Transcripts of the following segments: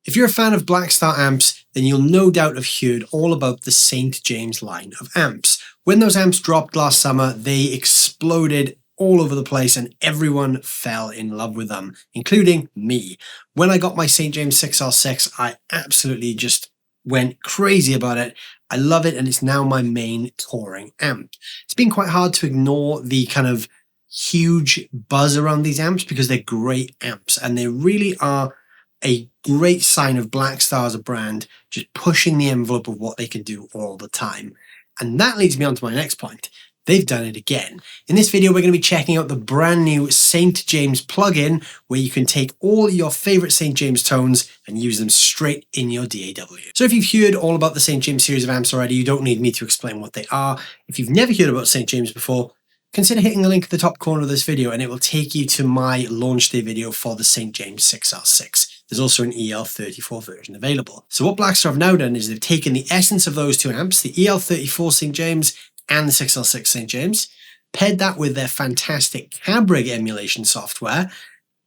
If you're a fan of Blackstar amps, then you'll no doubt have heard all about the St James line of amps. When those amps dropped last summer, they exploded all over the place and everyone fell in love with them, including me. When I got my St James 6R6, I absolutely just went crazy about it. I love it and it's now my main touring amp. It's been quite hard to ignore the kind of huge buzz around these amps because they're great amps and they really are a great sign of Blackstar as a brand, just pushing the envelope of what they can do all the time. And that leads me on to my next point. They've done it again. In this video, we're going to be checking out the brand new St James plugin, where you can take all your favorite St James tones and use them straight in your DAW. So if you've heard all about the St James series of amps already, you don't need me to explain what they are. If you've never heard about St James before, consider hitting the link at the top corner of this video and it will take you to my launch day video for the St James 6R6. There's also an EL34 version available. So what Blackstar have now done is they've taken the essence of those two amps, the EL34 St James and the 6R6 St James, paired that with their fantastic Cab Rig emulation software,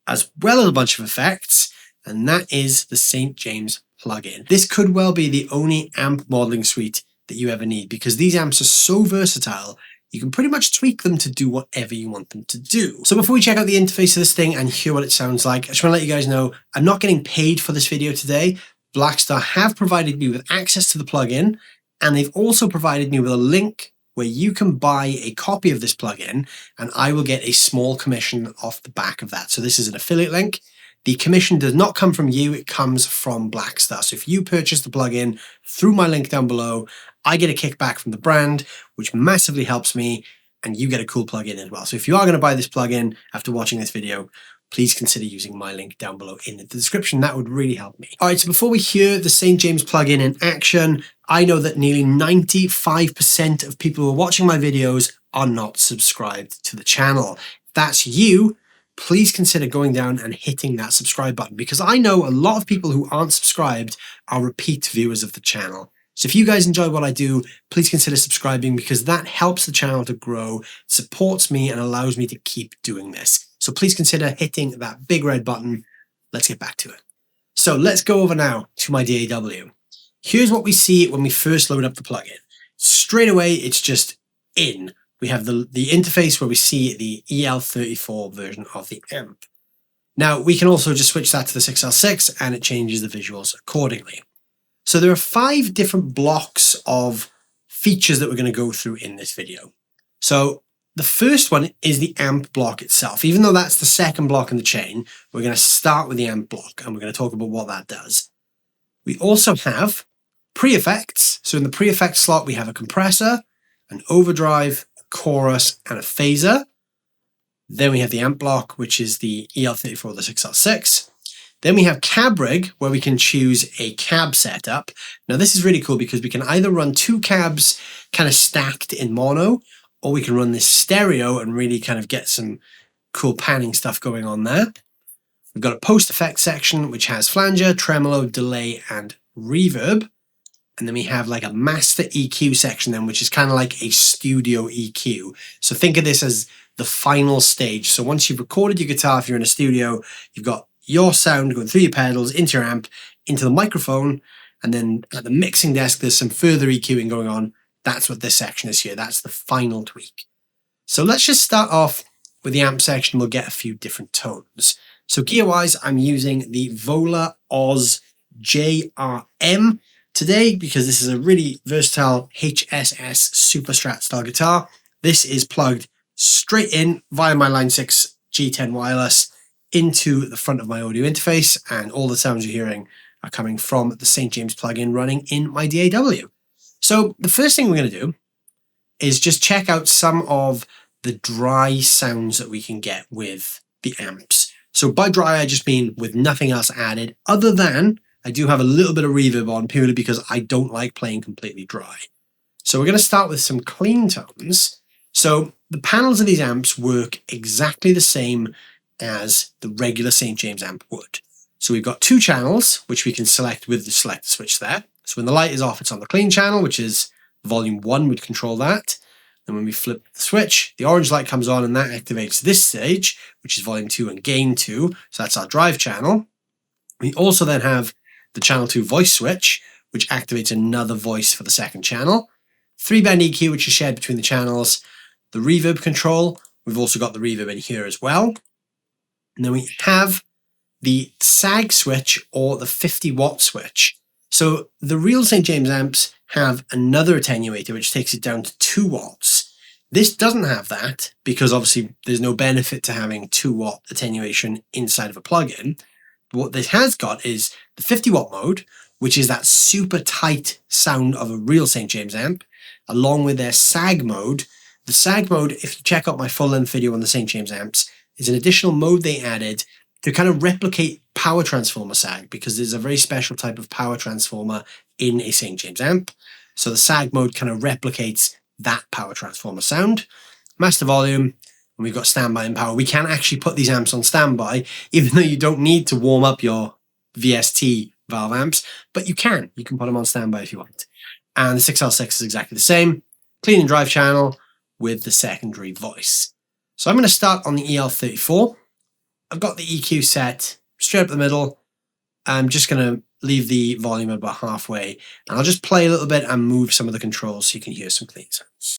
as well as a bunch of effects, and that is the St James plugin. This could well be the only amp modeling suite that you ever need because these amps are so versatile. You can pretty much tweak them to do whatever you want them to do. So before we check out the interface of this thing and hear what it sounds like, I just want to let you guys know I'm not getting paid for this video today. Blackstar have provided me with access to the plugin, and they've also provided me with a link where you can buy a copy of this plugin and I will get a small commission off the back of that. So this is an affiliate link. The commission does not come from you, it comes from Blackstar. So if you purchase the plugin through my link down below, I get a kickback from the brand, which massively helps me, and you get a cool plugin as well. So if you are going to buy this plugin after watching this video, please consider using my link down below in the description. That would really help me. All right, so before we hear the St James plugin in action, I know that nearly 95% of people who are watching my videos are not subscribed to the channel. If that's you, please consider going down and hitting that subscribe button because I know a lot of people who aren't subscribed are repeat viewers of the channel. So if you guys enjoy what I do, please consider subscribing because that helps the channel to grow, supports me and allows me to keep doing this. So please consider hitting that big red button. Let's get back to it. So let's go over now to my DAW. Here's what we see when we first load up the plugin. Straight away, it's just in. We have the interface where we see the EL34 version of the amp. Now we can also just switch that to the 6R6 and it changes the visuals accordingly. So there are 5 different blocks of features that we're going to go through in this video. So the first one is the amp block itself. Even though that's the second block in the chain, we're going to start with the amp block and we're going to talk about what that does. We also have pre-effects. So in the pre-effect slot, we have a compressor, an overdrive, a chorus, and a phaser. Then we have the amp block, which is the EL34, the 6R6. Then we have Cab Rig, where we can choose a cab setup. Now this is really cool because we can either run 2 cabs kind of stacked in mono, or we can run this stereo and really kind of get some cool panning stuff going on there. We've got a post-effect section, which has flanger, tremolo, delay, and reverb. And then we have like a master EQ section then, which is kind of like a studio EQ. So think of this as the final stage. So once you've recorded your guitar, if you're in a studio, you've got your sound going through your pedals, into your amp, into the microphone, and then at the mixing desk, there's some further EQing going on. That's what this section is here. That's the final tweak. So let's just start off with the amp section. We'll get a few different tones. So gear-wise, I'm using the VOLA Oz JRM today because this is a really versatile HSS Super Strat style guitar. This is plugged straight in via my Line 6 G10 wireless into the front of my audio interface, and all the sounds you're hearing are coming from the St James plugin running in my DAW. So the first thing we're going to do is just check out some of the dry sounds that we can get with the amps. So by dry, I just mean with nothing else added, other than I do have a little bit of reverb on purely because I don't like playing completely dry. So we're going to start with some clean tones. So the panels of these amps work exactly the same as the regular St James amp would. So we've got 2 channels, which we can select with the select switch there. So when the light is off, it's on the clean channel, which is volume 1, we'd control that. And when we flip the switch, the orange light comes on and that activates this stage, which is volume 2 and gain 2. So that's our drive channel. We also then have the channel 2 voice switch, which activates another voice for the second channel, 3-band EQ, which is shared between the channels, the reverb control. We've also got the reverb in here as well. And then we have the sag switch or the 50-watt switch. So the real St James amps have another attenuator which takes it down to 2 watts. This doesn't have that because obviously there's no benefit to having 2-watt attenuation inside of a plugin. What this has got is the 50-watt mode, which is that super tight sound of a real St James amp, along with their sag mode. The sag mode, if you check out my full-length video on the St James amps, is an additional mode they added to kind of replicate power transformer sag, because there's a very special type of power transformer in a St James amp. So the sag mode kind of replicates that power transformer sound. Master volume, and we've got standby and power. We can actually put these amps on standby, even though you don't need to warm up your VST valve amps, but you can put them on standby if you want. And the 6L6 is exactly the same. Clean and drive channel with the secondary voice. So I'm going to start on the EL34. I've got the EQ set straight up the middle. I'm just going to leave the volume about halfway, and I'll just play a little bit and move some of the controls so you can hear some clean sounds.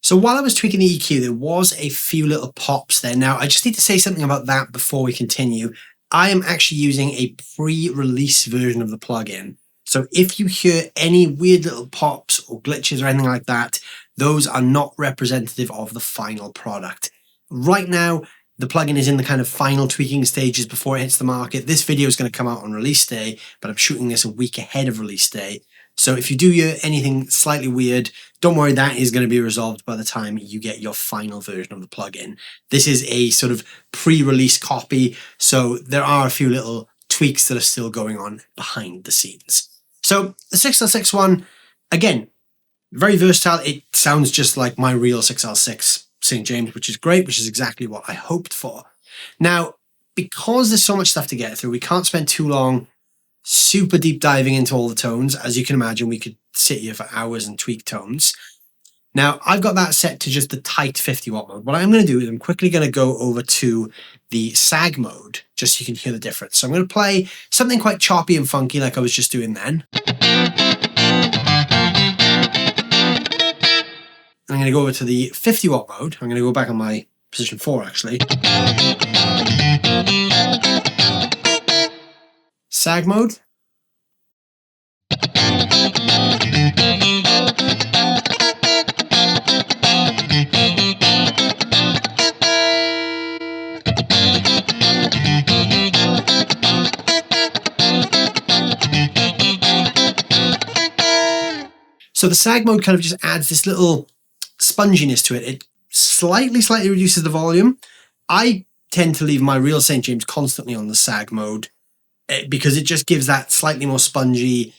So while I was tweaking the EQ, there was a few little pops there. Now, I just need to say something about that before we continue. I am actually using a pre-release version of the plugin. So if you hear any weird little pops or glitches or anything like that, those are not representative of the final product. Right now, the plugin is in the kind of final tweaking stages before it hits the market. This video is going to come out on release day, but I'm shooting this a week ahead of release day. So if you do hear anything slightly weird, don't worry, that is going to be resolved by the time you get your final version of the plugin. This is a sort of pre-release copy, so there are a few little tweaks that are still going on behind the scenes. So the 6L6 one, again, very versatile. It sounds just like my real 6L6 St James, which is great, which is exactly what I hoped for. Now, because there's so much stuff to get through, we can't spend too long super deep diving into all the tones. As you can imagine, we could sit here for hours and tweak tones. Now, I've got that set to just the tight 50-watt mode. What I'm going to do is I'm quickly going to go over to the sag mode, just so you can hear the difference. So I'm going to play something quite choppy and funky like I was just doing then. I'm going to go over to the 50-watt mode. I'm going to go back on my position 4, actually. Sag mode. So the sag mode kind of just adds this little sponginess to it. It slightly reduces the volume. I tend to leave my real St James constantly on the sag mode because it just gives that slightly more spongy,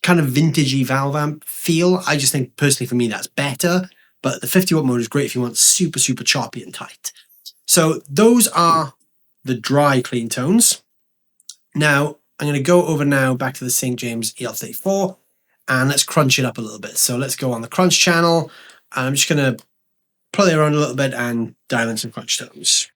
kind of vintagey valve amp feel. I just think personally for me that's better, but the 50-watt mode is great if you want super choppy and tight. So those are the dry clean tones. Now I'm going to go over now back to the St James EL34 and let's crunch it up a little bit. So let's go on the crunch channel. I'm just going to play around a little bit and dial in some crunch tones.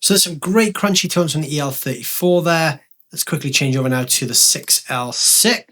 So there's some great crunchy tones from the EL34 there. Let's quickly change over now to the 6L6.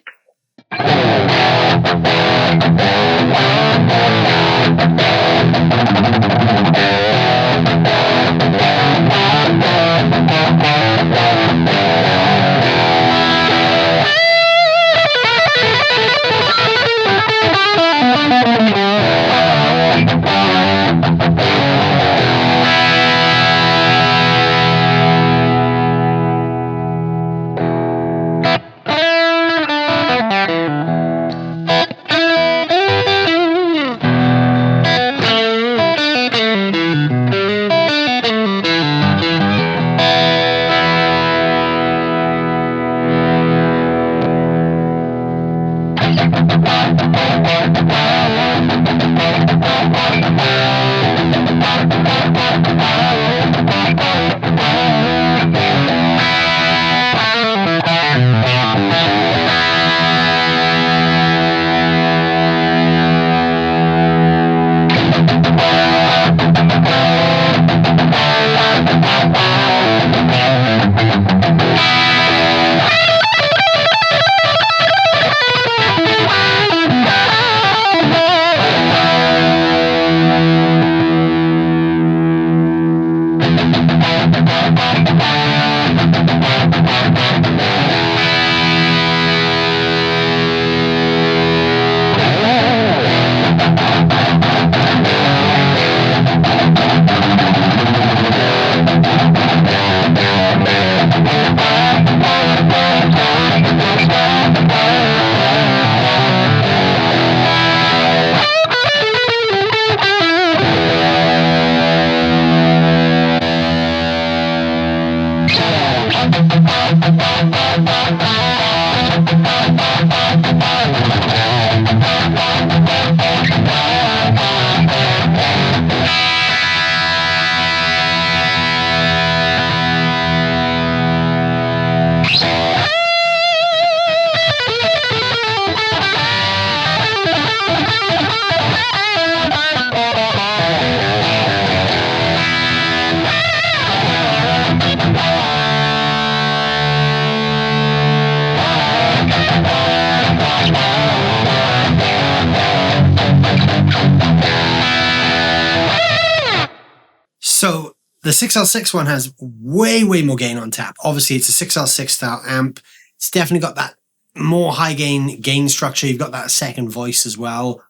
So the 6L6 one has way more gain on tap. Obviously, it's a 6L6 style amp. It's definitely got that more high gain structure. You've got that second voice as well.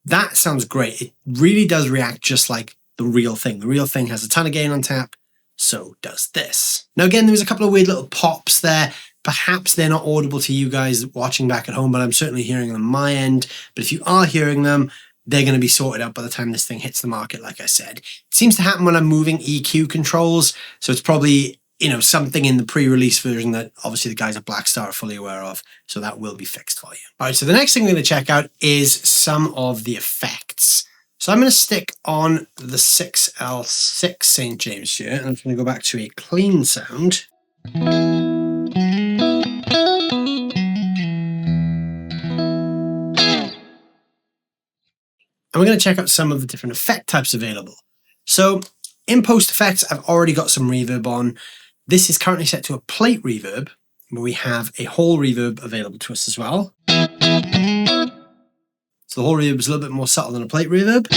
That sounds great. It really does react just like the real thing. The real thing has a ton of gain on tap. So does this. Now again, there was a couple of weird little pops there. Perhaps they're not audible to you guys watching back at home, but I'm certainly hearing them on my end. But if you are hearing them, they're going to be sorted out by the time this thing hits the market, like I said. It seems to happen when I'm moving EQ controls, so it's probably, you know, something in the pre-release version that obviously the guys at Blackstar are fully aware of, so that will be fixed for you. All right, so the next thing we're going to check out is some of the effects. So I'm going to stick on the 6L6 St James here, and I'm going to go back to a clean sound. And we're going to check out some of the different effect types available. So in post effects, I've already got some reverb on. This is currently set to a plate reverb, where we have a whole reverb available to us as well. So the whole reverb is a little bit more subtle than a plate reverb.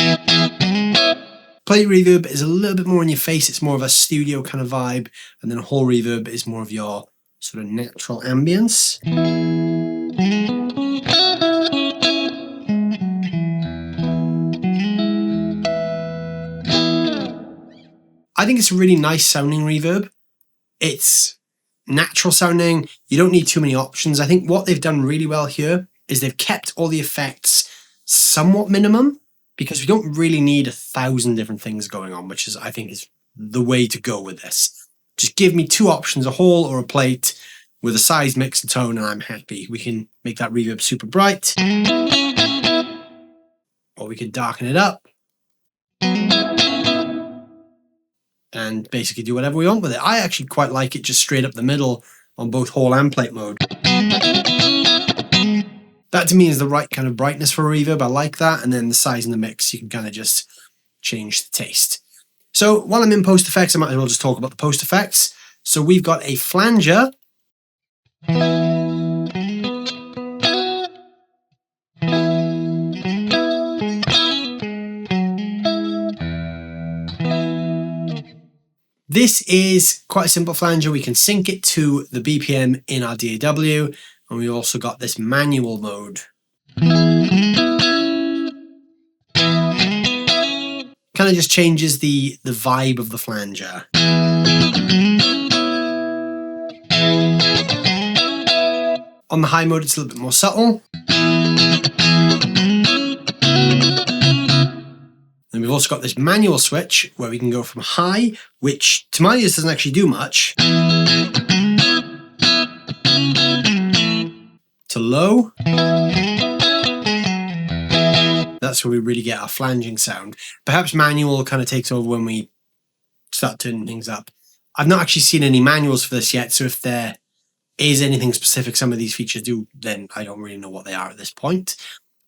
Plate reverb is a little bit more in your face. It's more of a studio kind of vibe. And then a whole reverb is more of your sort of natural ambience. I think it's a really nice sounding reverb. It's natural sounding. You don't need too many options. I think what they've done really well here is they've kept all the effects somewhat minimum, because we don't really need 1,000 different things going on, which is, I think, is the way to go with this. Just give me two options, a whole or a plate with a size, mix, and tone, and I'm happy. We can make that reverb super bright, or we could darken it up, and basically do whatever we want with it. I actually quite like it just straight up the middle on both whole and plate mode. That to me is the right kind of brightness for a reverb. I like that. And then the size and the mix, you can kind of just change the taste. So while I'm in post effects, I might as well just talk about the post effects. So we've got a flanger. This is quite a simple flanger. We can sync it to the BPM in our DAW, and we also got this manual mode. Kind of just changes the vibe of the flanger. On the high mode, it's a little bit more subtle. And we've also got this manual switch where we can go from high, which to my ears doesn't actually do much, to low. That's where we really get our flanging sound. Perhaps manual kind of takes over when we start turning things up. I've not actually seen any manuals for this yet, so if there is anything specific some of these features do, then I don't really know what they are at this point.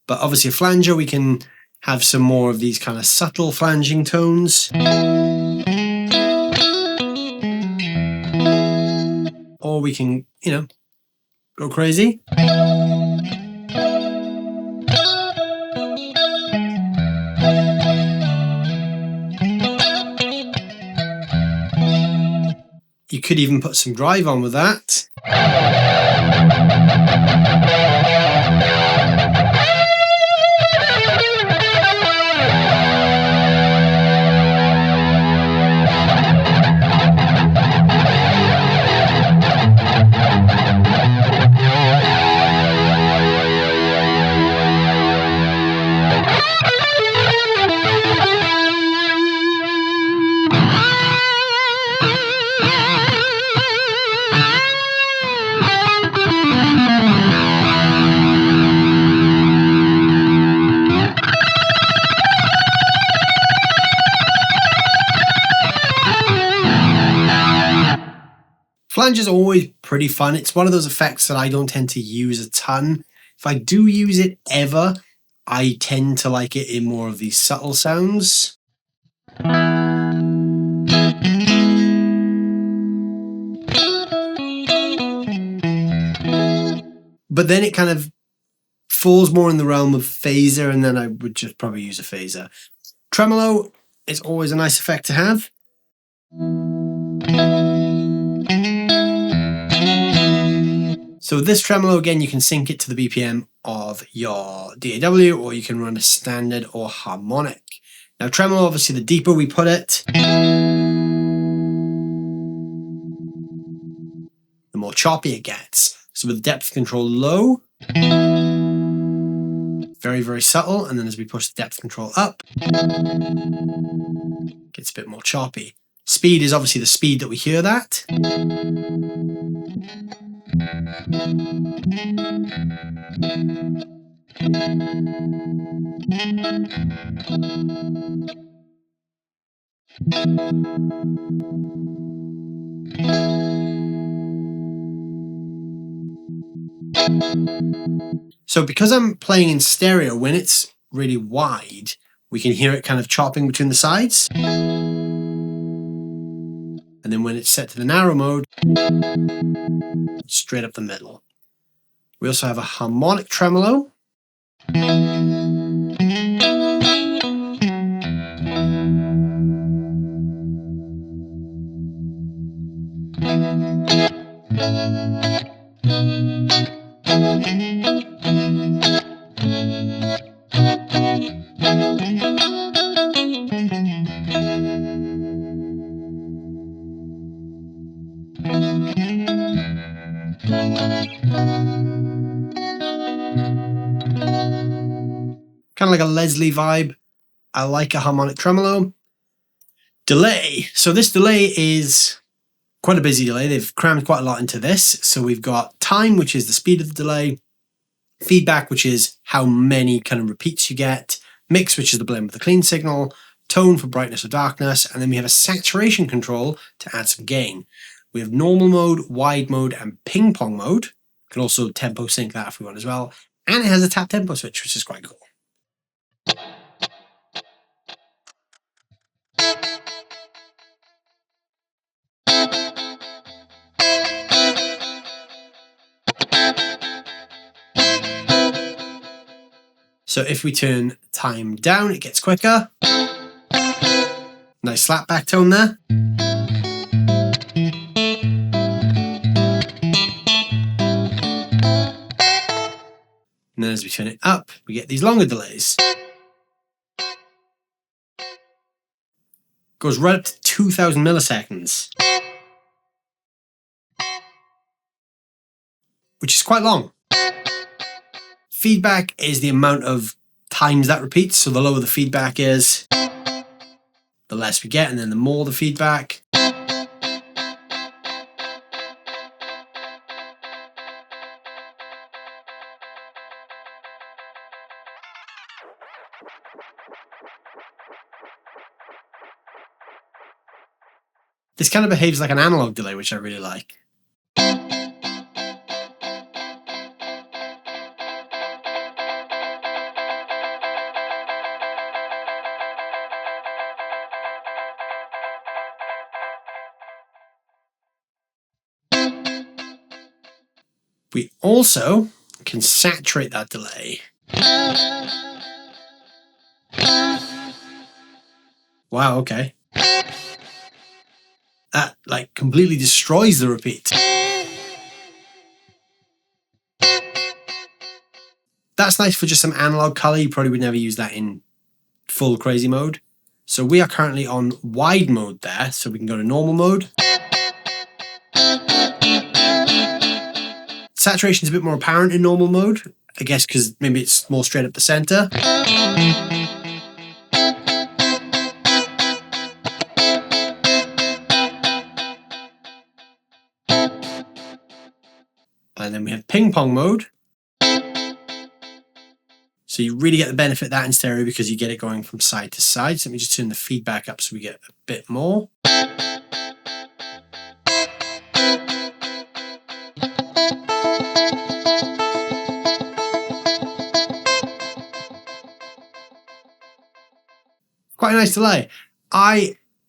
But obviously a flanger, we can have some more of these kind of subtle flanging tones. Or we can, you know, go crazy. You could even put some drive on with that. Flange is always pretty fun. It's one of those effects that I don't tend to use a ton. If I do use it ever, I tend to like it in more of these subtle sounds. But then it kind of falls more in the realm of phaser, and then I would just probably use a phaser. Tremolo is always a nice effect to have. So with this tremolo, again, you can sync it to the BPM of your DAW, or you can run a standard or harmonic. Now tremolo, obviously the deeper we put it, the more choppy it gets. So with depth control low, very, very subtle, and then as we push the depth control up, it gets a bit more choppy. Speed is obviously the speed that we hear that. So because I'm playing in stereo, when it's really wide, we can hear it kind of chopping between the sides. And then when it's set to the narrow mode, straight up the middle. We also have a harmonic tremolo. Kind of like a Leslie vibe. I like a harmonic tremolo. Delay. So this delay is quite a busy delay. They've crammed quite a lot into this. So we've got time, which is the speed of the delay. Feedback, which is how many kind of repeats you get. Mix, which is the blend with the clean signal. Tone for brightness or darkness. And then we have a saturation control to add some gain. We have normal mode, wide mode, and ping pong mode. We can also tempo sync that if we want as well. And it has a tap tempo switch, which is quite cool. So if we turn time down, it gets quicker. Nice slapback tone there. And then as we turn it up, we get these longer delays. Goes right up to 2000 milliseconds. Which is quite long. Feedback is the amount of times that repeats. So the lower the feedback is, the less we get, and then the more the feedback. This kind of behaves like an analog delay, which I really like. We also can saturate that delay. Wow, okay. That like completely destroys the repeat. That's nice for just some analog color. You probably would never use that in full crazy mode. So we are currently on wide mode there, so we can go to normal mode. Saturation is a bit more apparent in normal mode, I guess because maybe it's more straight up the center. And then we have ping pong mode. So you really get the benefit of that in stereo because you get it going from side to side. So let me just turn the feedback up so we get a bit more. Quite a nice delay.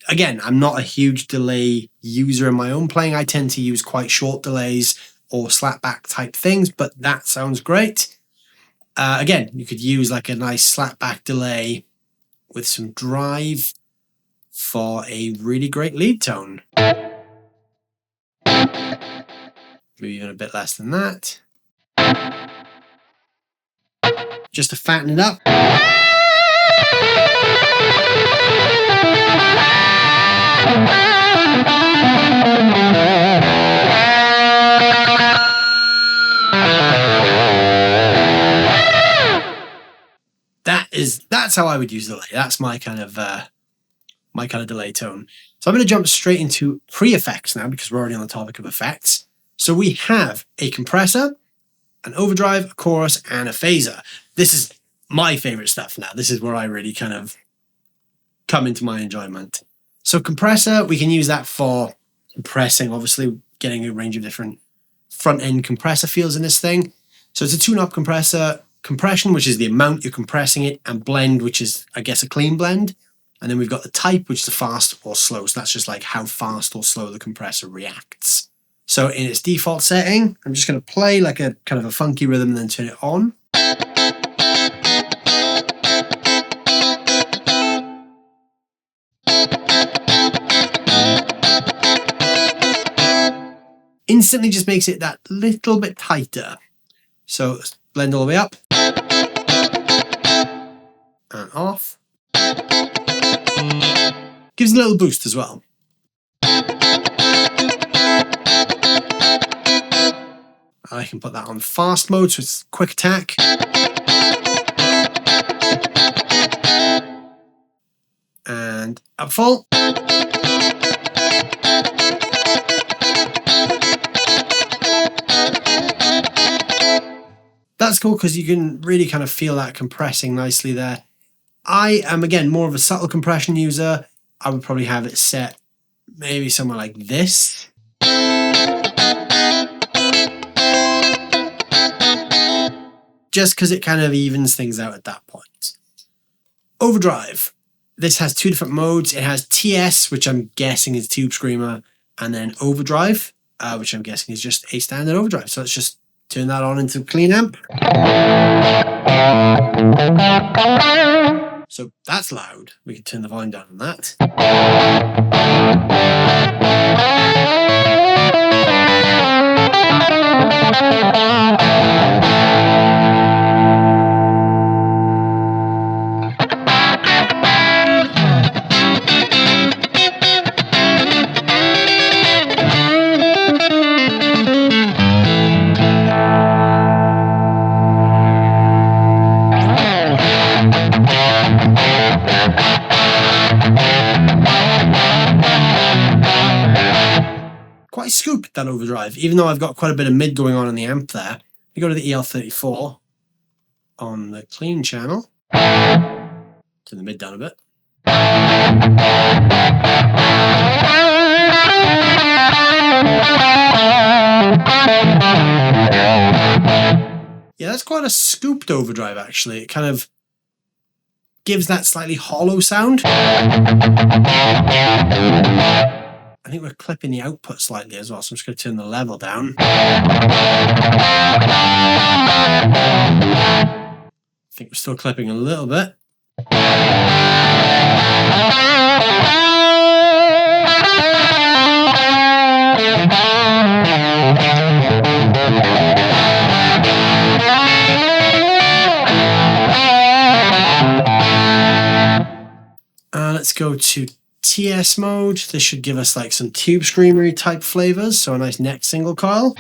Again, I'm not a huge delay user in my own playing. I tend to use quite short delays or slapback type things, but that sounds great. Again, you could use like a nice slapback delay with some drive for a really great lead tone. Maybe even a bit less than that. Just to fatten it up. That's how I would use delay. That's my kind of delay tone. So I'm going to jump straight into pre-effects now because we're already on the topic of effects. So we have a compressor, an overdrive, a chorus, and a phaser. This is my favorite stuff now. This is where I really kind of come into my enjoyment. So compressor, we can use that for compressing, obviously getting a range of different front-end compressor feels in this thing. So it's a tune-up compressor, compression, which is the amount you're compressing it, and blend, which is, I guess, a clean blend. And then we've got the type, which is the fast or slow. So that's just like how fast or slow the compressor reacts. So in its default setting, I'm just going to play like a kind of a funky rhythm and then turn it on. Instantly just makes it that little bit tighter. So let's blend all the way up and off. Gives a little boost as well. I can put that on fast mode, so it's quick attack. And up full. That's cool because you can really kind of feel that compressing nicely there. I am, again, more of a subtle compression user. I would probably have it set maybe somewhere like this. Just because it kind of evens things out at that point. Overdrive. This has two different modes. It has TS, which I'm guessing is Tube Screamer, and then Overdrive, which I'm guessing is just a standard overdrive. So it's just turn that on into a clean amp. So that's loud. We can turn the volume down on that. Quite scooped, that overdrive, even though I've got quite a bit of mid going on in the amp there. You go to the EL34 on the clean channel, turn the mid down a bit. Yeah, that's quite a scooped overdrive actually. It kind of gives that slightly hollow sound. I think we're clipping the output slightly as well, so I'm just going to turn the level down. I think we're still clipping a little bit. Let's go to TS mode. This should give us like some tube screamery type flavors, so a nice neck single coil.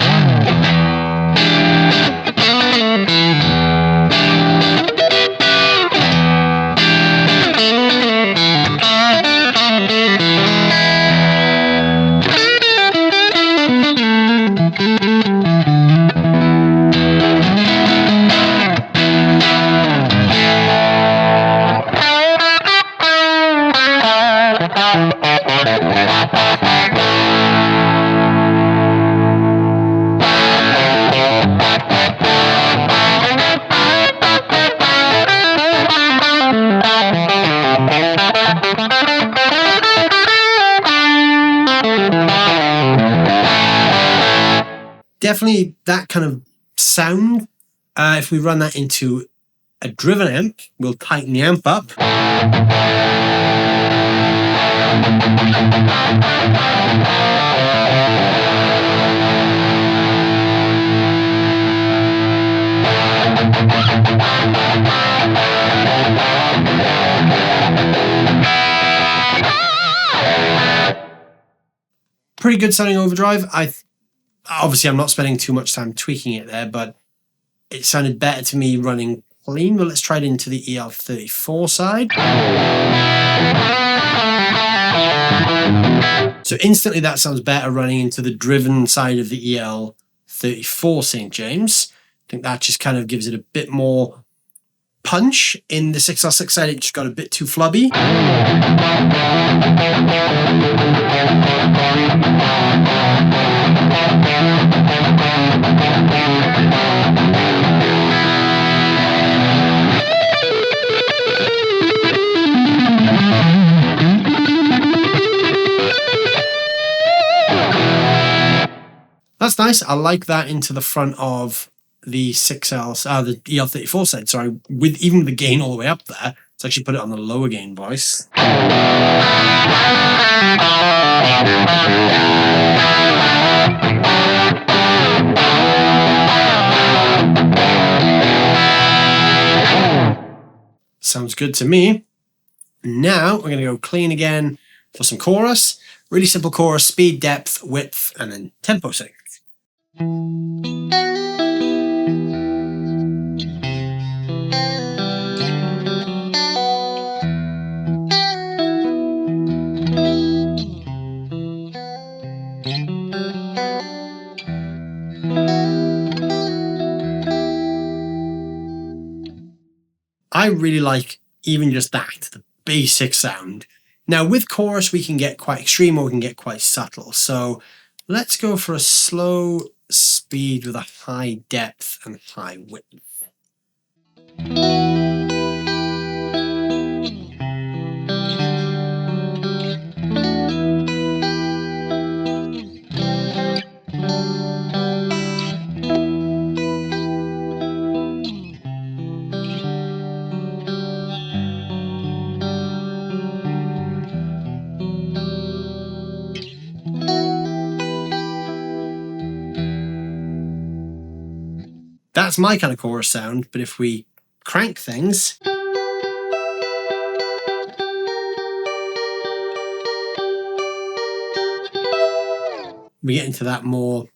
Definitely that kind of sound. If we run that into a driven amp, we'll tighten the amp up. Pretty good sounding overdrive. Obviously, I'm not spending too much time tweaking it there, but it sounded better to me running clean. But let's try it into the EL34 side. So instantly that sounds better running into the driven side of the EL34 St James. I think that just kind of gives it a bit more punch. In the 6L6 side, it just got a bit too flubby. That's nice. I like that into the front of the 6L, the EL34 side, sorry, with even the gain all the way up there. Let's actually put it on the lower gain voice. Sounds good to me. Now we're going to go clean again for some chorus. Really simple chorus, speed, depth, width, and then tempo sync. I really like even just that, the basic sound. Now with chorus we can get quite extreme or we can get quite subtle. So let's go for a slow speed with a high depth and high width. That's my kind of chorus sound, but if we crank things, we get into that more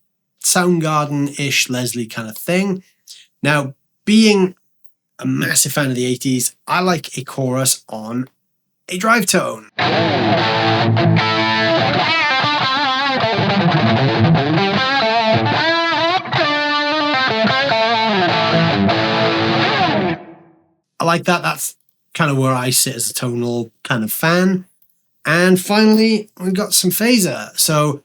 Soundgarden-ish Leslie kind of thing. Now, being a massive fan of the 80s, I like a chorus on a drive tone. I like that. That's kind of where I sit as a tonal kind of fan. And finally, we've got some phaser. So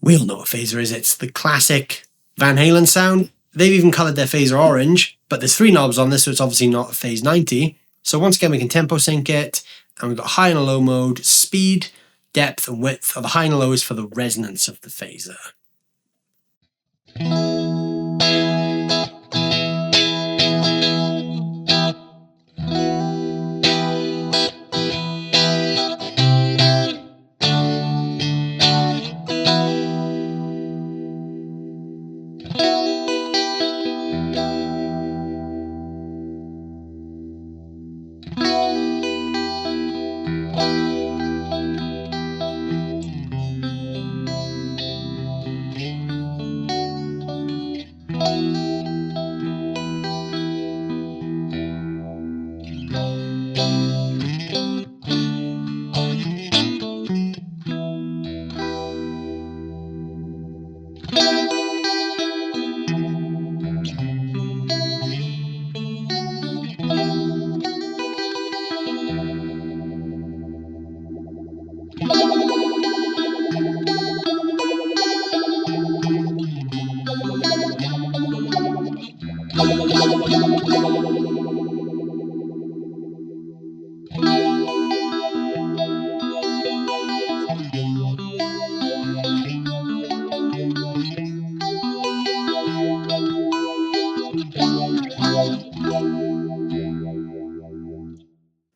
we all know what phaser is. It's the classic Van Halen sound. They've even colored their phaser orange, but there's 3 knobs on this, so it's obviously not a phase 90. So once again, we can tempo sync it, and we've got high and low mode, speed, depth, and width of the high and low is for the resonance of the phaser.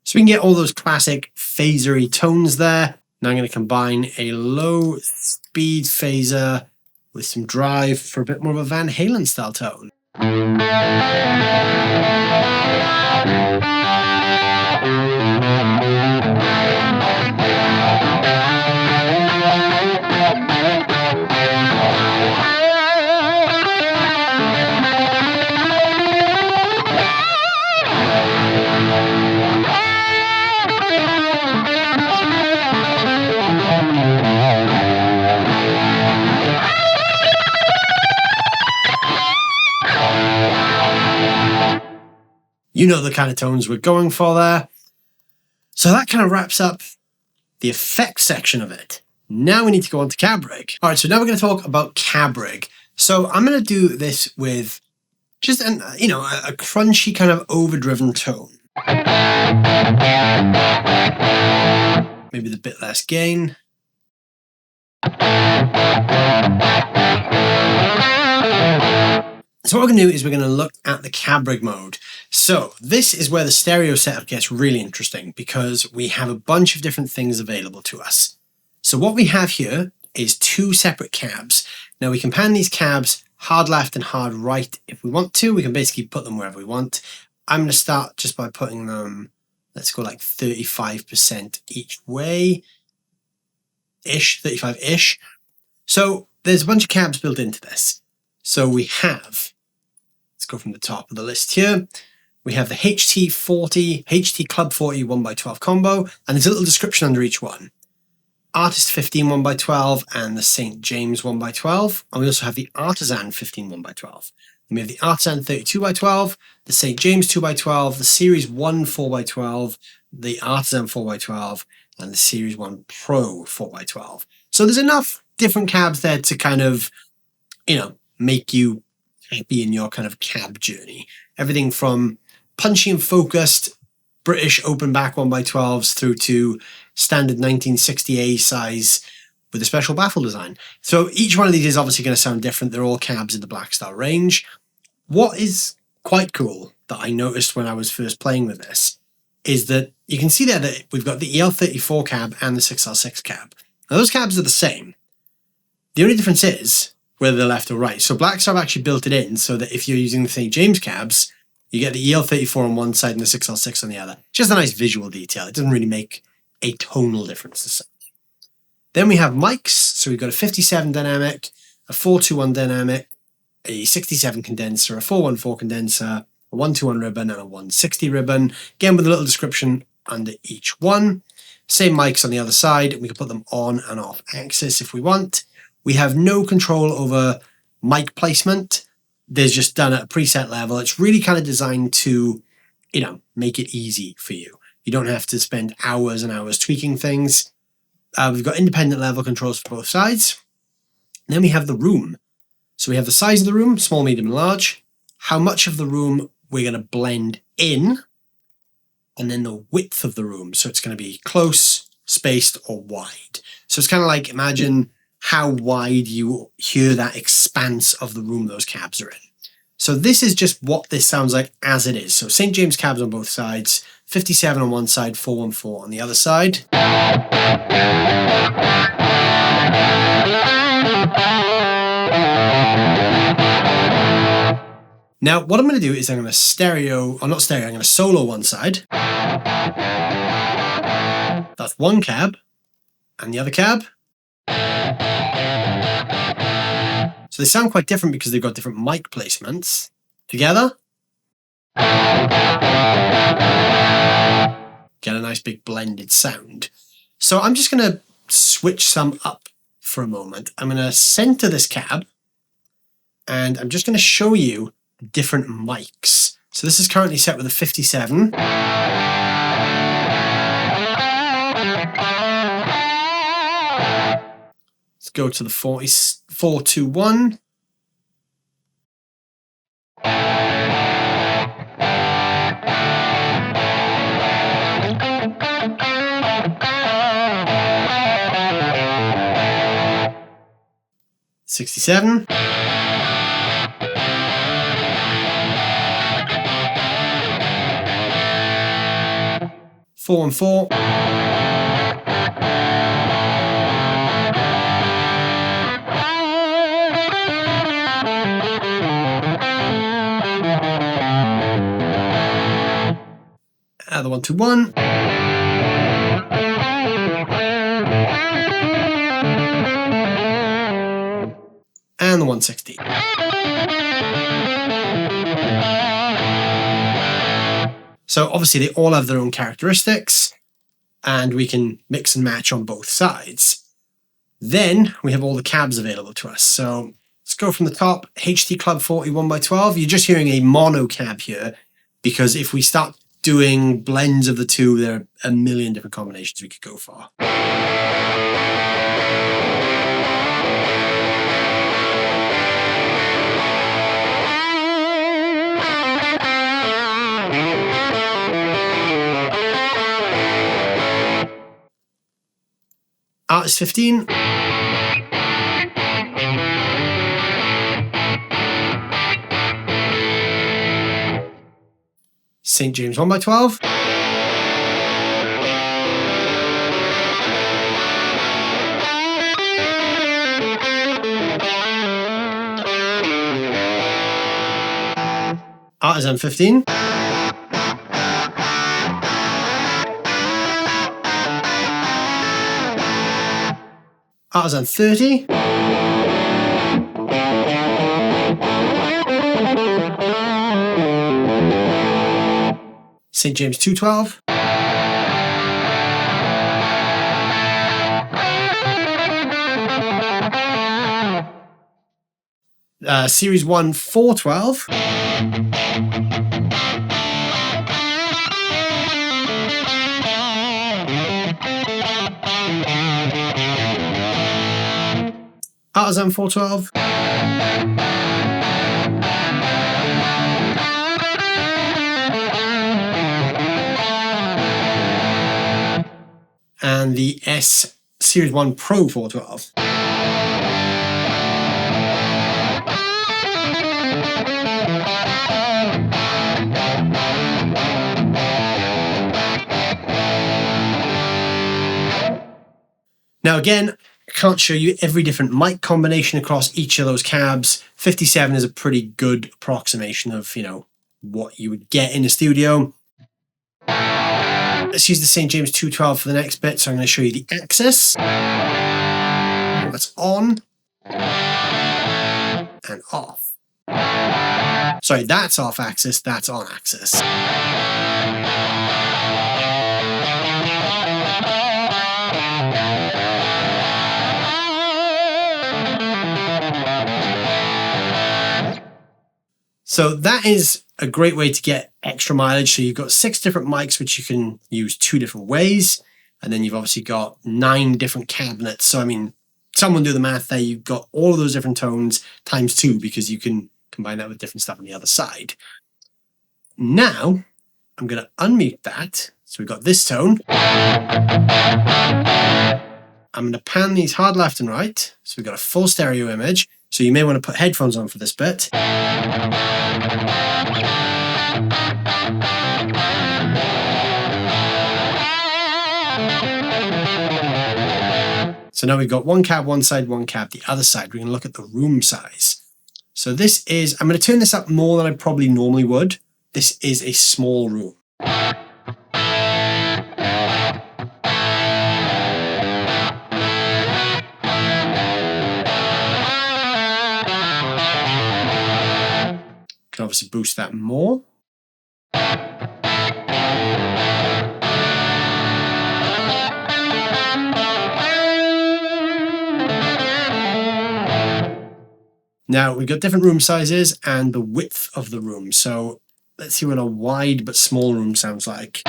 So we can get all those classic phasery tones there. Now I'm going to combine a low speed phaser with some drive for a bit more of a Van Halen style tone. You know the kind of tones we're going for there. So that kind of wraps up the effects section of it. Now we need to go on to Cab Rig. All right, so now we're going to talk about Cab Rig. So I'm going to do this with just a crunchy kind of overdriven tone. Maybe the bit less gain. So what we're going to do is we're going to look at the Cab Rig mode. So this is where the stereo setup gets really interesting because we have a bunch of different things available to us. So what we have here is 2 separate cabs. Now we can pan these cabs hard left and hard right if we want to. We can basically put them wherever we want. I'm going to start just by putting them, let's go like 35% each way, 35-ish. So there's a bunch of cabs built into this. So we have, let's go from the top of the list here. We have the HT Club 40 1x12 combo, and there's a little description under each one. Artist 15 1x12 and the St James 1x12. And we also have the Artisan 15 1x12. And we have the Artisan 32 by 12, the St James 2x12, the Series 1 4x12, the Artisan 4x12, and the Series 1 Pro 4x12. So there's enough different cabs there to kind of, make you happy in your kind of cab journey. Everything from punchy and focused British open back 1x12s through to standard 1960A size with a special baffle design. So each one of these is obviously going to sound different. They're all cabs in the Blackstar range. What is quite cool that I noticed when I was first playing with this is that you can see there that we've got the EL34 cab and the 6R6 cab. Now those cabs are the same. The only difference is whether they're left or right. So Blackstar have actually built it in so that if you're using the St James cabs, you get the EL34 on one side and the 6L6 on the other. Just a nice visual detail. It doesn't really make a tonal difference to say. Then we have mics. So we've got a 57 dynamic, a 421 dynamic, a 67 condenser, a 414 condenser, a 121 ribbon, and a 160 ribbon. Again, with a little description under each one. Same mics on the other side. We can put them on and off axis if we want. We have no control over mic placement. There's just done at a preset level. It's really kind of designed to, you know, make it easy for you. You don't have to spend hours and hours tweaking things. We've got independent level controls for both sides. And then we have the room. So we have the size of the room, small, medium, and large. How much of the room we're going to blend in. And then the width of the room. So it's going to be close, spaced, or wide. So it's kind of like, imagine how wide you hear that expanse of the room those cabs are in. So this is just what this sounds like as it is. So St. James cabs on both sides, 57 on one side, 414 on the other side. Now what I'm going to do is I'm going to I'm going to solo one side. That's one cab, and the other cab. So they sound quite different because they've got different mic placements. Together. Get a nice big blended sound. So I'm just going to switch some up for a moment. I'm going to center this cab, and I'm just going to show you different mics. So this is currently set with a 57. Let's go to the 421. '67. Four and four. The 121. And the 160. So obviously they all have their own characteristics, and we can mix and match on both sides. Then we have all the cabs available to us. So let's go from the top. HT Club 40 1x12. You're just hearing a mono cab here, because if we start doing blends of the two, there are a million different combinations we could go for. Artist 15. St. James 1x12. Artisan 15. Artisan 30. St. James 212. Series 1 412. Artisan 412. And the S Series 1 Pro 412. Now again, can't show you every different mic combination across each of those cabs. 57 is a pretty good approximation of, you know, what you would get in a studio. Let's use the St James 212 for the next bit. So I'm going to show you the axis. That's on and off. Sorry, that's off axis, that's on axis. So that is a great way to get extra mileage. So you've got 6 different mics, which you can use 2 different ways. And then you've obviously got 9 different cabinets. So, I mean, someone do the math there. You've got all of those different tones times 2 because you can combine that with different stuff on the other side. Now, I'm going to unmute that. So we've got this tone. I'm going to pan these hard left and right. So we've got a full stereo image. So you may want to put headphones on for this bit. So now we've got one cab one side, one cab the other side. We're going to look at the room size. So this is, I'm going to turn this up more than I probably normally would. This is a small room. Can obviously boost that more. Now we've got different room sizes and the width of the room. So let's see what a wide but small room sounds like.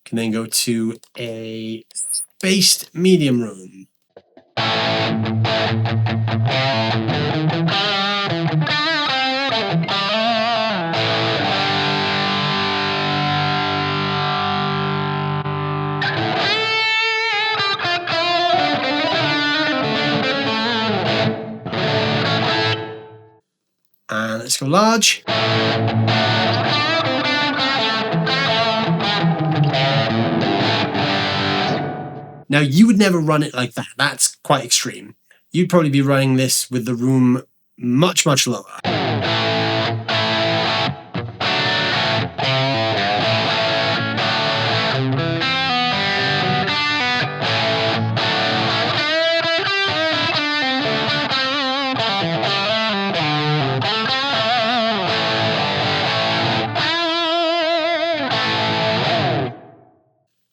Can then go to a spaced medium room. And let's go large. Now, you would never run it like that. That's quite extreme. You'd probably be running this with the room much, much lower.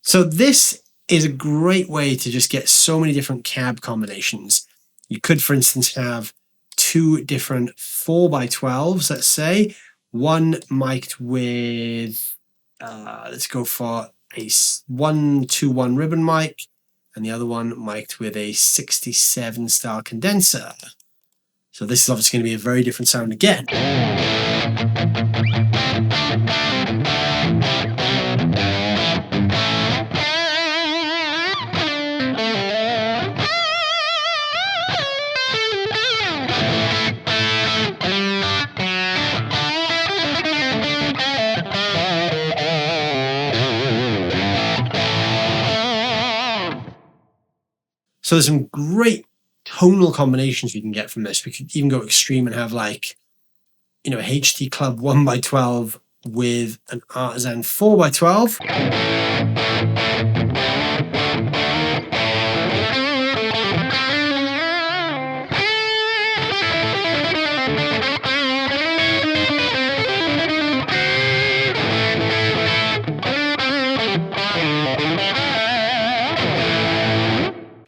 So this is a great way to just get so many different cab combinations. You could, for instance, have 2 different 4x12s, let's say. One mic'd with, let's go for a 1-2-1 ribbon mic, and the other one mic'd with a 67 style condenser. So this is obviously going to be a very different sound again. So there's some great tonal combinations we can get from this. We could even go extreme and have, like, you know, a HT Club 1x12 with an Artisan 4x12.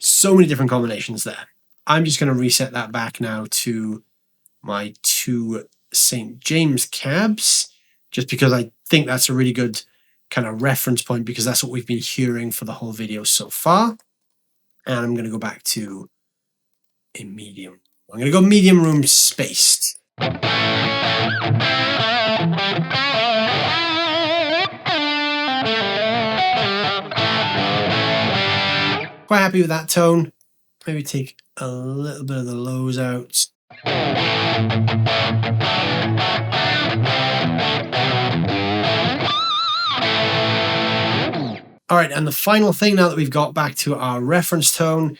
So many different combinations there. I'm just going to reset that back now to my 2 St. James cabs, just because I think that's a really good kind of reference point, because that's what we've been hearing for the whole video so far. And I'm going to go back to a medium. I'm going to go medium room spaced. Quite happy with that tone. maybe take a little bit of the lows out. All right, and the final thing now that we've got back to our reference tone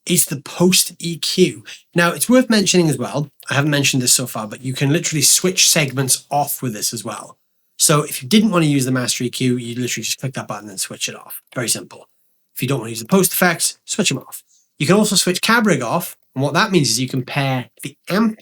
is the post EQ. Now, it's worth mentioning as well, I haven't mentioned this so far, but you can literally switch segments off with this as well. So if you didn't want to use the master EQ, you literally just click that button and switch it off. Very simple. If you don't want to use the post effects, switch them off. You can also switch Cab Rig off, and what that means is you can pair the amp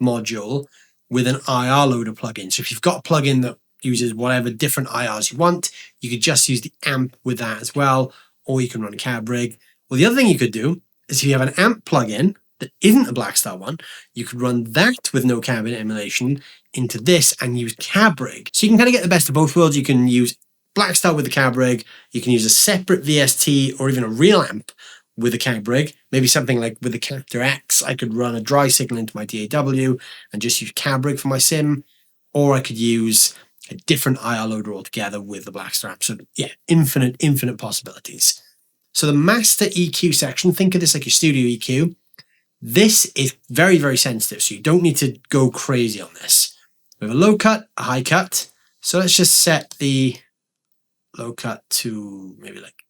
module with an IR loader plugin. So if you've got a plugin that uses whatever different IRs you want, you could just use the amp with that as well, or you can run a Cab Rig. Well, the other thing you could do is if you have an amp plugin that isn't a Blackstar one, you could run that with no cabin emulation into this and use Cab Rig. So you can kind of get the best of both worlds. You can use Blackstar with the Cab Rig, you can use a separate VST or even a real amp with a Cab Rig, maybe something like with the Captor X, I could run a dry signal into my DAW and just use Cab Rig for my sim, or I could use a different IR loader altogether with the Blackstar amp. So yeah, infinite possibilities. So the master EQ section, think of this like your studio EQ. This is very sensitive, so you don't need to go crazy on this. We have a low cut, a high cut. So let's just set the low cut to maybe like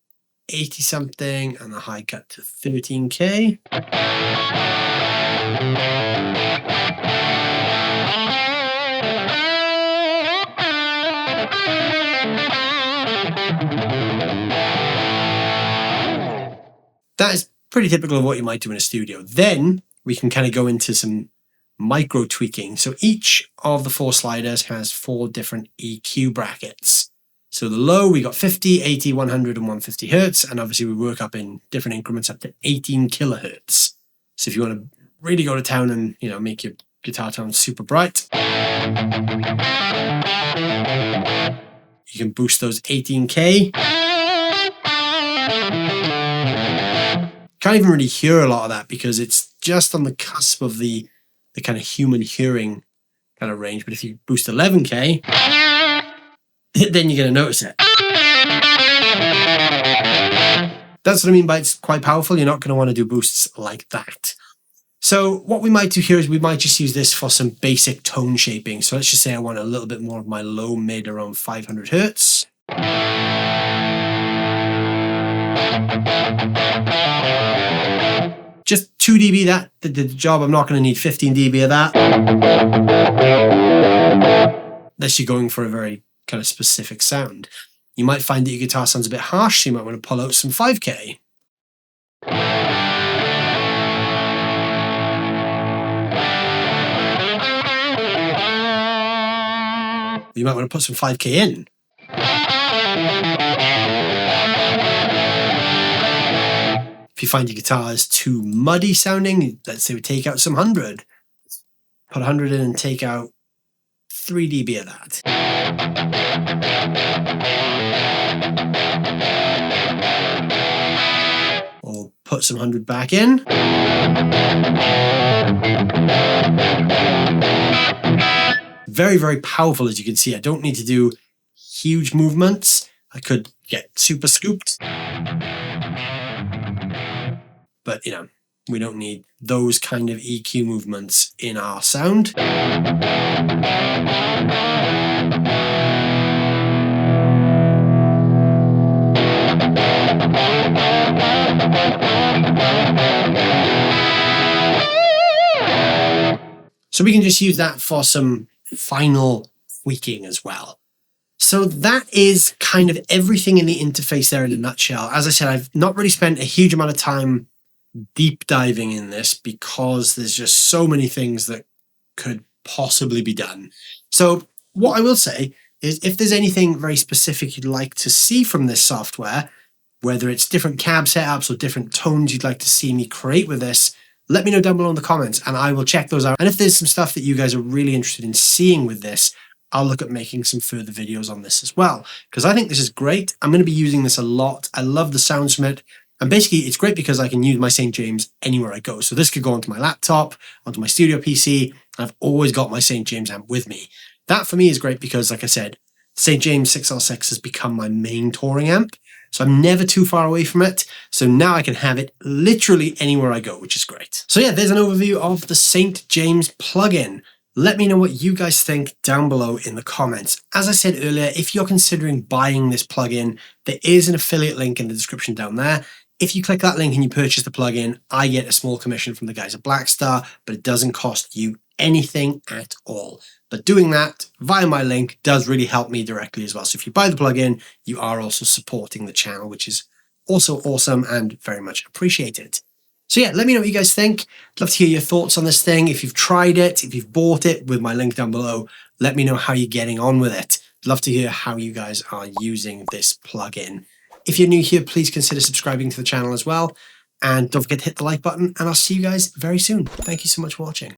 80 something and the high cut to 13K. That is pretty typical of what you might do in a studio. Then we can kind of go into some micro tweaking. So each of the 4 sliders has 4 different EQ brackets. So the low, we got 50, 80, 100, and 150 hertz. And obviously we work up in different increments up to 18 kilohertz. So if you want to really go to town and, you know, make your guitar tone super bright, you can boost those 18K. Can't even really hear a lot of that because it's just on the cusp of the kind of human hearing kind of range. But if you boost 11K, then you're going to notice it. That's what I mean by it's quite powerful. You're not going to want to do boosts like that. So what we might do here is we might just use this for some basic tone shaping. So let's just say I want a little bit more of my low mid around 500 hertz. Just 2 dB that did the job. I'm not going to need 15 dB of that. Unless you're going for a very kind of specific sound. You might find that your guitar sounds a bit harsh, so you might want to pull out some 5K. You might want to put some 5K in. If you find your guitar is too muddy sounding, let's say we take out some 100. Put 100 in and take out 3 dB of that. Or put some 100 back in. Very powerful, as you can see. I don't need to do huge movements. I could get super scooped. But, you know, we don't need those kind of EQ movements in our sound. So we can just use that for some final tweaking as well. So that is kind of everything in the interface there in a nutshell. As I said, I've not really spent a huge amount of time deep diving in this because there's just so many things that could possibly be done. So what I will say is if there's anything very specific you'd like to see from this software, whether it's different cab setups or different tones you'd like to see me create with this, let me know down below in the comments and I will check those out. And if there's some stuff that you guys are really interested in seeing with this, I'll look at making some further videos on this as well, because I think this is great. I'm going to be using this a lot. I love the sounds from it. And basically, it's great because I can use my St. James anywhere I go. So this could go onto my laptop, onto my studio PC, and I've always got my St. James amp with me. That for me is great because, like I said, St. James 6L6 has become my main touring amp. So I'm never too far away from it. So now I can have it literally anywhere I go, which is great. So yeah, there's an overview of the St James plugin. Let me know what you guys think down below in the comments. As I said earlier, if you're considering buying this plugin, there is an affiliate link in the description down there. If you click that link and you purchase the plugin, I get a small commission from the guys at Blackstar, but it doesn't cost you anything at all. But doing that via my link does really help me directly as well. So if you buy the plugin, you are also supporting the channel, which is also awesome and very much appreciated. So yeah, let me know what you guys think. I'd love to hear your thoughts on this thing. If you've tried it, if you've bought it with my link down below, let me know how you're getting on with it. I'd love to hear how you guys are using this plugin. If you're new here, please consider subscribing to the channel as well. And don't forget to hit the like button, and I'll see you guys very soon. Thank you so much for watching.